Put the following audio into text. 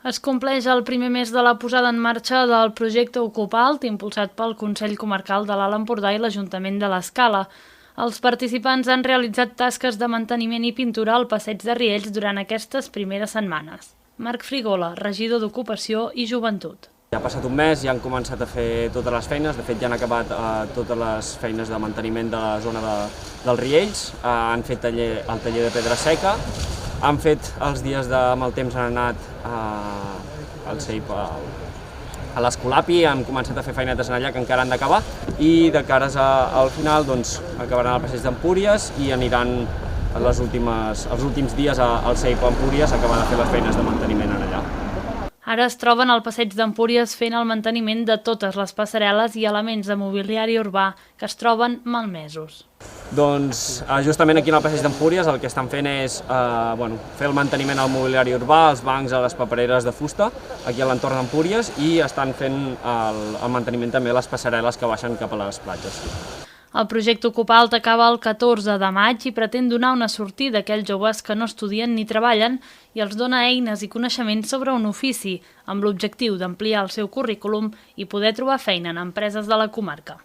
Es compleix el primer mes de la posada en marxa del projecte Ocupalt, impulsat pel Consell Comarcal de l'Alt Empordà i l'Ajuntament de l'Escala. Els participants han realitzat tasques de manteniment i pintura al passeig de Riells durant aquestes primeres setmanes. Marc Frigola, regidor d'Ocupació i Joventut. Ja ha passat un mes i han començat a fer totes les feines, de fet ja han acabat totes les feines de manteniment de la zona dels Riells, han fet el taller de pedra seca, han fet els dies de mal temps, han anat al CEIP a l'Escolapi, han començat a fer feinetes allà que encara han d'acabar i de cares al final doncs, acabaran el passeig d'Empúries i aniran els últims dies al CEIP a Empúries acabant de fer les feines de manteniment allà. Ara es troben al passeig d'Empúries fent el manteniment de totes les passarel·les i elements de mobiliari urbà que es troben malmesos. Doncs justament aquí en el passeig d'Empúries el que estan fent és fer el manteniment al mobiliari urbà, als bancs, a les papereres de fusta, aquí a l'entorn d'Empúries, i estan fent el manteniment també a les passarel·les que baixen cap a les platges. El projecte Ocupalt acaba el 14 de maig i pretén donar una sortida a aquells joves que no estudien ni treballen i els dona eines i coneixements sobre un ofici, amb l'objectiu d'ampliar el seu currículum i poder trobar feina en empreses de la comarca.